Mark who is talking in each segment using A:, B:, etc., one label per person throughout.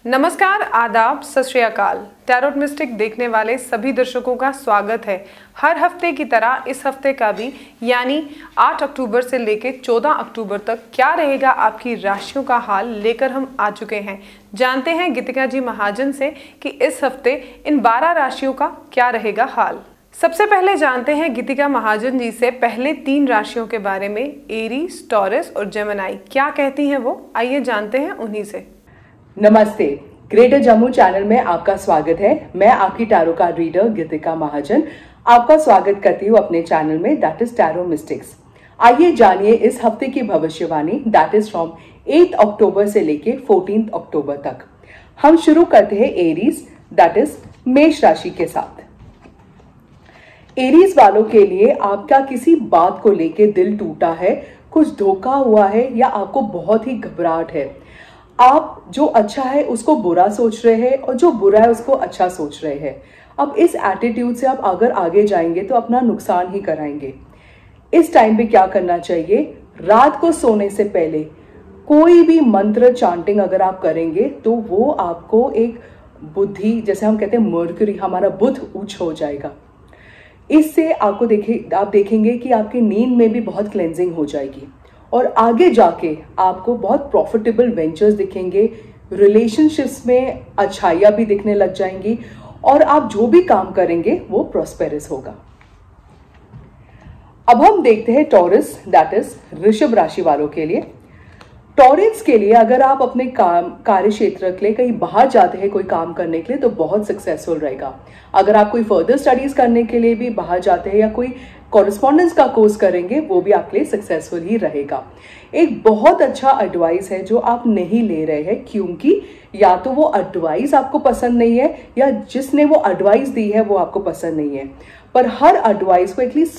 A: नमस्कार, आदाब, सत श्री अकाल। टैरोट मिस्टिक देखने वाले सभी दर्शकों का स्वागत है। हर हफ्ते की तरह इस हफ्ते का भी यानी 8 अक्टूबर से लेकर 14 अक्टूबर तक क्या रहेगा आपकी राशियों का हाल लेकर हम आ चुके हैं। जानते हैं गीतिका जी महाजन से कि इस हफ्ते इन 12 राशियों का क्या रहेगा हाल। सबसे पहले जानते हैं गीतिका महाजन जी से पहले 3 राशियों के बारे में, एरीज, टॉरस और जेमिनी। क्या कहती हैं वो, आइए जानते हैं उन्हीं से।
B: नमस्ते, ग्रेटर जम्मू चैनल में आपका स्वागत है। मैं आपकी टैरो कार्ड रीडर गीतिका महाजन आपका स्वागत करती हूँ अपने चैनल में, दैट इज टैरो मिस्टिक्स। आइए जानिए इस हफ्ते की भविष्यवाणी, दैट इज फ्रॉम 8 अक्टूबर से लेके 14 अक्टूबर तक। हम शुरू करते हैं एरीज, दैट इज मेष राशि के साथ। एरीज वालों के लिए आपका किसी बात को लेके दिल टूटा है, कुछ धोखा हुआ है या आपको बहुत ही घबराहट है। आप जो अच्छा है उसको बुरा सोच रहे हैं और जो बुरा है उसको अच्छा सोच रहे हैं। अब इस एटीट्यूड से आप अगर आगे जाएंगे तो अपना नुकसान ही कराएंगे। इस टाइम पे क्या करना चाहिए, रात को सोने से पहले कोई भी मंत्र चांटिंग अगर आप करेंगे तो वो आपको एक बुद्धि, जैसे हम कहते हैं मर्क्यूरी, हमारा बुध उच्च हो जाएगा। इससे आपको आप देखेंगे कि आपकी नींद में भी बहुत क्लेंजिंग हो जाएगी और आगे जाके आपको बहुत प्रॉफिटेबल वेंचर्स दिखेंगे, रिलेशनशिप्स में अच्छाइयाँ भी दिखने लग जाएंगी और आप जो भी काम करेंगे वो प्रॉस्पेरस होगा। अब हम देखते हैं टॉरस, दैट इज वृषभ राशि वालों के लिए। टॉरस के लिए अगर आप अपने कार्य क्षेत्र के लिए कहीं बाहर जाते हैं कोई काम करने के लिए तो बहुत सक्सेसफुल रहेगा। अगर आप कोई फर्दर स्टडीज करने के लिए भी बाहर जाते हैं या कोई कॉरेस्पॉन्डेंस का कोर्स करेंगे वो भी आपके लिए सक्सेसफुल ही रहेगा। एक बहुत अच्छा एडवाइस है जो आप नहीं ले रहे हैं, क्योंकि या तो वो एडवाइस आपको पसंद नहीं है या जिसने वो एडवाइस दी है वो आपको पसंद नहीं है। पर हर एडवाइस को एटलीस्ट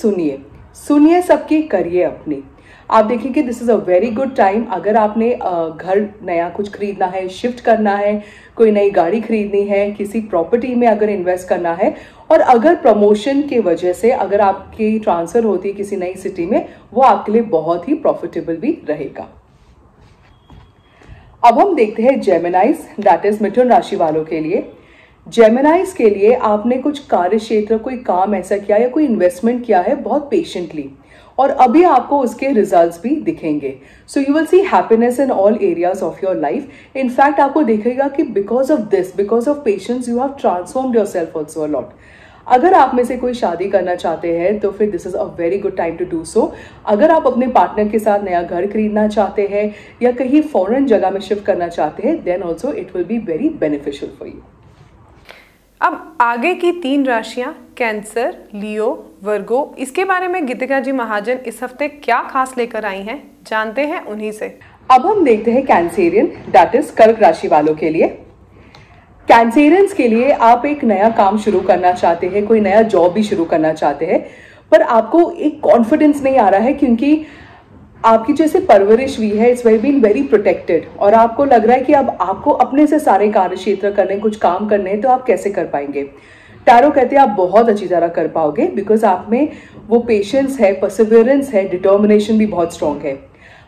B: सुनिए सबकी, करिए अपनी। आप देखेंगे this is a very good time. अगर आपने घर नया कुछ खरीदना है, शिफ्ट करना है, कोई नई गाड़ी खरीदनी है, किसी प्रॉपर्टी में अगर इन्वेस्ट करना है, और अगर प्रमोशन की वजह से अगर आपकी ट्रांसफर होती है किसी नई सिटी में, वो आपके लिए बहुत ही प्रॉफिटेबल भी रहेगा। अब हम देखते हैं जेमिनीज, दैट इज मिथुन राशि वालों के लिए। जेमिनीज के लिए आपने कुछ कार्य क्षेत्र, कोई काम ऐसा किया या कोई इन्वेस्टमेंट किया है बहुत पेशेंटली, और अभी आपको उसके रिजल्ट्स भी दिखेंगे। So you will C happiness in all areas of your life. In fact आपको दिखेगा कि because of patience you have transformed yourself also a lot. अगर आप में से कोई शादी करना चाहते हैं तो फिर this is a very good time to do so. अगर आप अपने पार्टनर के साथ नया घर खरीदना चाहते हैं या कहीं फॉरेन जगह में शिफ्ट करना चाहते हैं, then also it will be very beneficial for you.
A: अब आगे की 3 राशियां, कैंसर, लियो, वर्गो, इसके बारे में गीतिका जी महाजन इस हफ्ते क्या खास लेकर आई हैं, जानते हैं उन्हीं से।
B: अब हम देखते हैं कैंसेरियन, दैट इज कर्क राशि वालों के लिए। कैंसेरियंस के लिए आप एक नया काम शुरू करना चाहते हैं, कोई नया जॉब भी शुरू करना चाहते हैं, पर आपको एक कॉन्फिडेंस नहीं आ रहा है क्योंकि आपकी जैसे परवरिश हुई है, इट्स बीन वेरी प्रोटेक्टेड, और आपको लग रहा है कि अब आपको अपने से सारे कार्य क्षेत्र करने, कुछ काम करने हैं, तो आप कैसे कर पाएंगे। टैरो कहते हैं आप बहुत अच्छी तरह कर पाओगे, बिकॉज आप में वो पेशेंस है, परसिवियरेंस है, डिटर्मिनेशन भी बहुत स्ट्रांग है।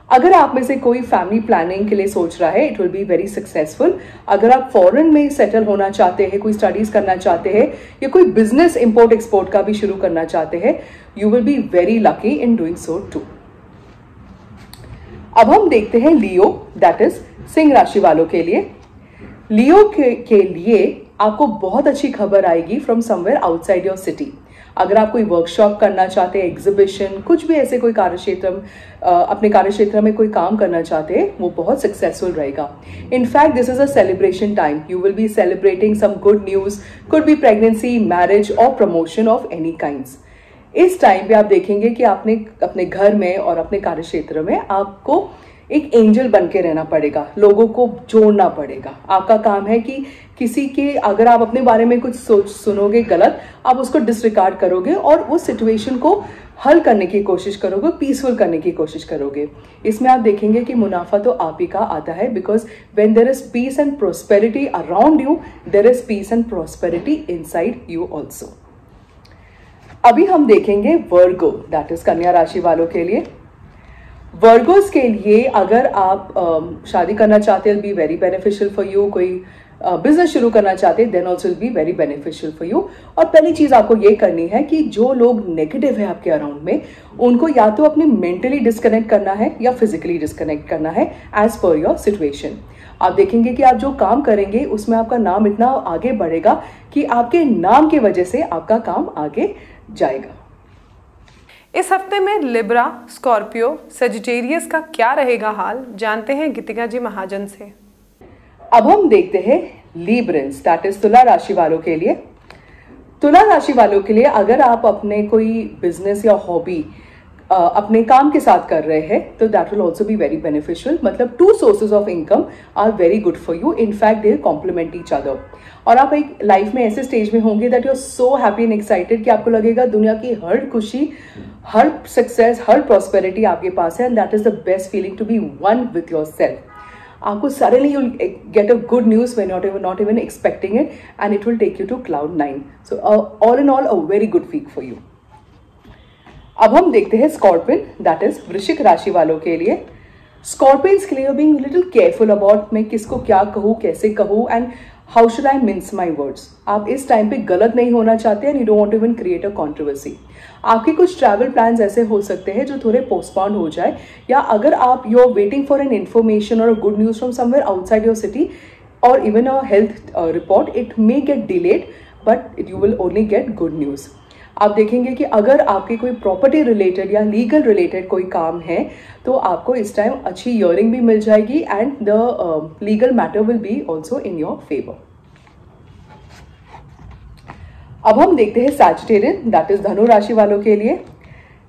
B: अगर आप में से कोई फैमिली प्लानिंग के लिए सोच रहा है, it will be very successful. अगर आप फॉरेन में सेटल होना चाहते हैं, कोई स्टडीज करना चाहते हैं या कोई बिजनेस इंपोर्ट एक्सपोर्ट का भी शुरू करना चाहते हैं, you will be very lucky in doing so too. अब हम देखते हैं लियो, दैट इज सिंह राशि वालों के लिए। लियो के लिए आपको बहुत अच्छी खबर आएगी from somewhere outside your city. अगर आप कोई वर्कशॉप करना चाहते हैं, एग्जीबिशन, कुछ भी ऐसे कोई अपने कार्य क्षेत्र में कोई काम करना चाहते हैं, वो बहुत सक्सेसफुल रहेगा। In fact this is a celebration time. You will be celebrating some good news, could be pregnancy, marriage और प्रमोशन ऑफ एनी काइंड्स। इस टाइम पे आप देखेंगे कि आपने अपने घर में और अपने कार्य क्षेत्र में आपको एक एंजल बन के रहना पड़ेगा, लोगों को जोड़ना पड़ेगा। आपका काम है कि किसी के अगर आप अपने बारे में कुछ सुनोगे गलत, आप उसको डिसरिगार्ड करोगे और उस सिचुएशन को हल करने की कोशिश करोगे, पीसफुल करने की कोशिश करोगे। इसमें आप देखेंगे कि मुनाफा तो आप ही का आता है, because when there is peace and prosperity around you, there is peace and prosperity inside you also. अभी हम देखेंगे वर्गो, दैट इज कन्या राशि वालों के लिए। वर्गोस के लिए अगर आप शादी करना चाहते हैं, be very beneficial for you. कोई बिजनेस शुरू करना चाहते हैं, then also will be very beneficial for you. और पहली चीज आपको ये करनी है कि जो लोग नेगेटिव है आपके अराउंड में, उनको या तो अपने मेंटली डिस्कनेक्ट करना है या फिजिकली डिस्कनेक्ट करना है एज पर योर सिचुएशन। आप देखेंगे कि आप जो काम करेंगे उसमें आपका नाम इतना आगे बढ़ेगा कि आपके नाम की वजह से आपका काम आगे जाएगा।
A: इस हफ्ते में लिब्रा, स्कॉर्पियो, सेजिटेरियस का क्या रहेगा हाल, जानते हैं गीतिका जी महाजन से।
B: अब हम देखते हैं लीब्रेंस, दैट इज तुला राशि वालों के लिए। तुला राशि वालों के लिए अगर आप अपने कोई बिजनेस या हॉबी अपने काम के साथ कर रहे हैं तो that will also be very beneficial. मतलब 2 sources of income are very good for you, in fact they complement each other. और आप एक लाइफ में ऐसे स्टेज में होंगे that you are so happy and excited कि आपको लगेगा दुनिया की हर खुशी, हर सक्सेस, हर प्रॉस्पेरिटी आपके पास है, and that is the best feeling to be one with yourself. आपको suddenly you'll get a good news when not even expecting it, and it will take you to cloud 9. So all in all a very good week for you. अब हम देखते हैं scorpion, that is वृश्चिक राशि वालों के लिए। Scorpions के लिए बीइंग लिटिल केयरफुल अबाउट मैं किसको क्या कहूँ, कैसे कहूँ, and how should I mince my words. आप इस टाइम पे गलत नहीं होना चाहते and you don't want to even create a controversy. आपके कुछ ट्रैवल प्लान्स ऐसे हो सकते हैं जो थोड़े पोस्टपोन हो जाए, या अगर आप you are waiting for an information और a good news from somewhere outside your city और even a health report, it may get delayed but you will only get good news. आप देखेंगे कि अगर आपके कोई प्रॉपर्टी रिलेटेड या legal related कोई काम है तो आपको इस टाइम अच्छी हियरिंग भी मिल जाएगी and the legal matter will be also in your favour. अब हम देखते हैं सैजिटेरियन, दैट इज धनु राशि वालों के लिए।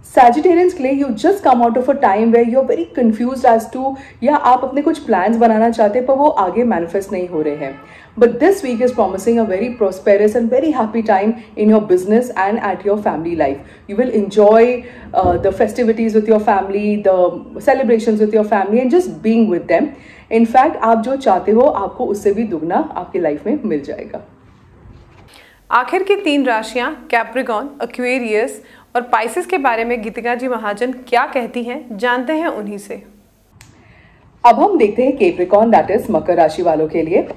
B: सैजिटेरियंस के लिए you just come out of a time where you are very confused as to, या आप अपने कुछ प्लान्स बनाना चाहते हैं पर वो आगे मैनिफेस्ट नहीं हो रहे हैं। But this week is promising a very prosperous and very happy time in your business and at your family life. You will enjoy the festivities with your family, the celebrations with your family and just being with them. In fact आप जो चाहते हो आपको उससे भी दुगना आपकी life में मिल जाएगा।
A: आखिर की 3 राशियां कैप्रिकॉर्न, एक्वेरियस और पाइसेस के बारे में गीतिका जी महाजन क्या कहती हैं, जानते हैं उन्हीं से।
B: अब हम देखते हैं कैप्रिकॉर्न, दैट इज मकर राशि वालों के लिए।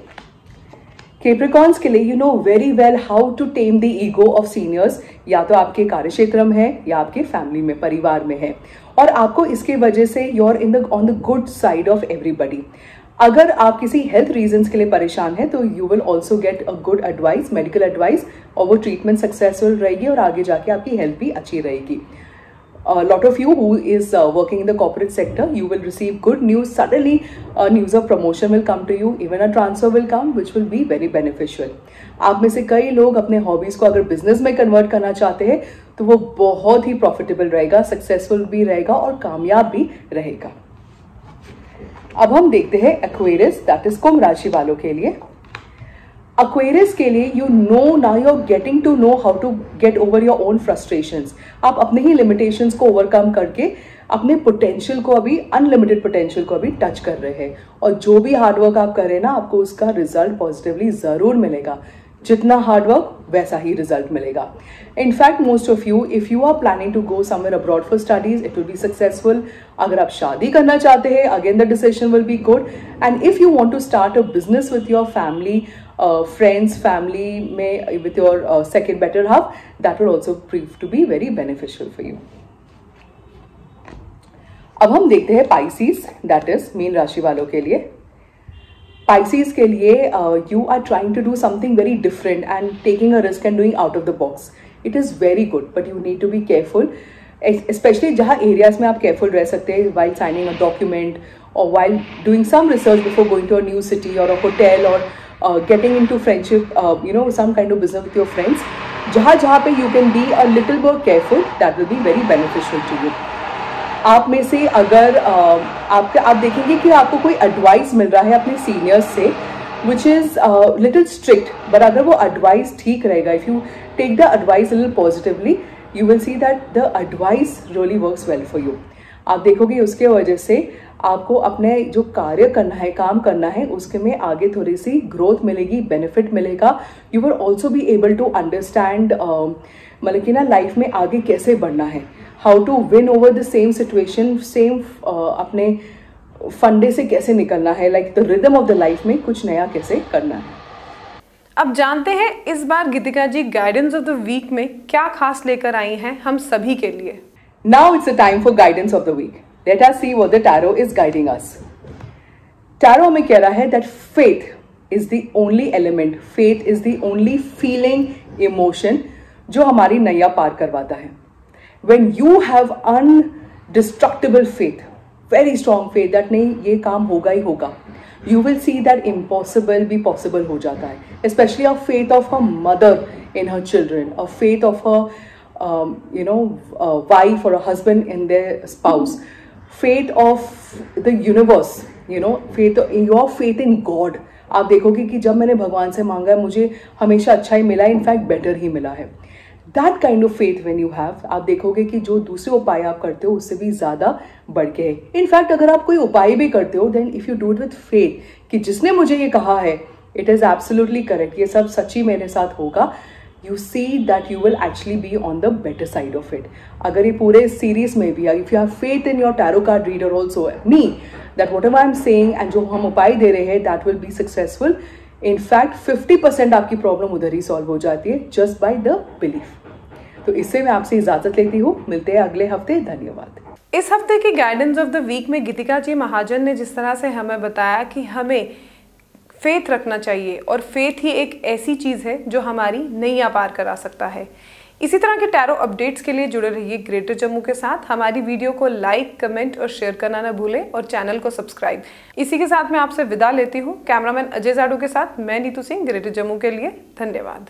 B: कैप्रिकॉर्न्स के लिए you know very well how to tame the ego of seniors, या तो आपके कार्यक्षेत्र में है या आपके फैमिली में, परिवार में है, और आपको इसके वजह से you are on the good side of everybody. अगर आप किसी हेल्थ रीजंस के लिए परेशान हैं तो you will also get a good advice, medical advice, और वो ट्रीटमेंट सक्सेसफुल रहेगी और आगे जाके आपकी हेल्थ भी अच्छी रहेगी। lot of you who is working in the corporate sector, you will receive good news. Suddenly news of promotion will come to you, even a transfer will come which will be very beneficial. आप में से कई लोग अपने hobbies को अगर business में convert करना चाहते हैं तो वो बहुत ही प्रॉफिटेबल रहेगा, सक्सेसफुल भी रहेगा और कामयाब भी रहेगा। अब हम देखते हैं एक्वेरियस, दैट इज कुंभ राशि वालों के लिए। Aquarius के लिए you know now you're getting to know how to get over your own frustrations. आप अपने ही limitations को overcome करके अपने potential को अभी unlimited potential को अभी touch कर रहे हैं, और जो भी hard work आप करें ना आपको उसका result positively जरूर मिलेगा। जितना हार्ड वर्क वैसा ही रिजल्ट मिलेगा। In fact most of you if you are planning to go somewhere abroad for studies it will be successful. अगर आप शादी करना चाहते हैं again the decision will be good. And if you want to start a business with your family, friends, family में with your second better half, that will also prove to be very beneficial for you. अब हम देखते हैं Pisces, that is mean राशि वालों के लिए। Pisces के लिए you are trying to do something very different and taking a risk and doing out of the box. It is very good, but you need to be careful, especially जहाँ areas में आप careful रह सकते हैं while signing a document or while doing some research before going to a new city or a hotel or getting into friendship, some kind of business with your friends. जहाँ पे you can be a little more careful, that will be very beneficial to you. आप में से अगर आप देखेंगे कि आपको कोई एडवाइस मिल रहा है अपने सीनियर्स से which is little strict, but अगर वो एडवाइस ठीक रहेगा, if you take the advice little positively you will see that the advice really works well for you. आप देखोगे उसके वजह से आपको अपने जो कार्य करना है, काम करना है, उसके में आगे थोड़ी सी ग्रोथ मिलेगी, बेनिफिट मिलेगा। You will also be able to understand मतलब कि ना लाइफ में आगे कैसे बढ़ना है। How to win over the same situation, same अपने फंडे से कैसे निकलना है, like the rhythm of the life में कुछ नया कैसे करना है।
A: अब जानते हैं इस बार गीतिका जी गाइडेंस ऑफ द वीक में क्या खास लेकर आई हैं हम सभी के लिए।
B: Now it's the time for guidance of the week. Let us see what the tarot is guiding us. Tarot हमें कह रहा है that faith is the only element, faith is the only feeling, emotion जो हमारी नैया पार करवाता है। When you have indestructible faith, very strong faith that नहीं ये काम होगा ही होगा, you will see that impossible भी possible हो जाता है। Especially a faith of her mother in her children, a faith of her wife or a husband in their spouse, faith of the universe, faith, your faith in God। आप देखोगे कि जब मैंने भगवान से मांगा है मुझे हमेशा अच्छा ही मिला है, इनफैक्ट बेटर ही मिला है। That kind of faith when you have, आप देखोगे कि जो दूसरे उपाय आप करते हो उससे भी ज्यादा बढ़ के है। इनफैक्ट अगर आप कोई उपाय भी करते हो then if you do it with faith कि जिसने मुझे ये कहा है इट इज एब्सोल्युटली करेक्ट, ये सब सच्ची मेरे साथ होगा, you see that you will actually be on the better side of it. अगर ये पूरे सीरीज में भी if you have faith in your tarot card reader also me that what ever I am saying and जो हम उपाय दे रहे हैं that will be successful. In fact 50% आपकी प्रॉब्लम उधर ही सॉल्व हो जाती है जस्ट बाय द बिलीफ। तो इससे मैं आपसे इजाजत लेती हूँ, मिलते हैं अगले हफ्ते, धन्यवाद।
A: इस हफ्ते की गाइडेंस ऑफ द वीक में गीतिका जी महाजन ने जिस तरह से हमें बताया कि हमें फेथ रखना चाहिए और फेथ ही एक ऐसी चीज़ है जो हमारी नैया पार करा सकता है। इसी तरह के टैरो अपडेट्स के लिए जुड़े रहिए ग्रेटर जम्मू के साथ। हमारी वीडियो को लाइक, कमेंट और शेयर करना ना भूलें और चैनल को सब्सक्राइब। इसी के साथ मैं आपसे विदा लेती हूँ। कैमरामैन अजय जाडू के साथ मैं नीतू सिंह, ग्रेटर जम्मू के लिए। धन्यवाद।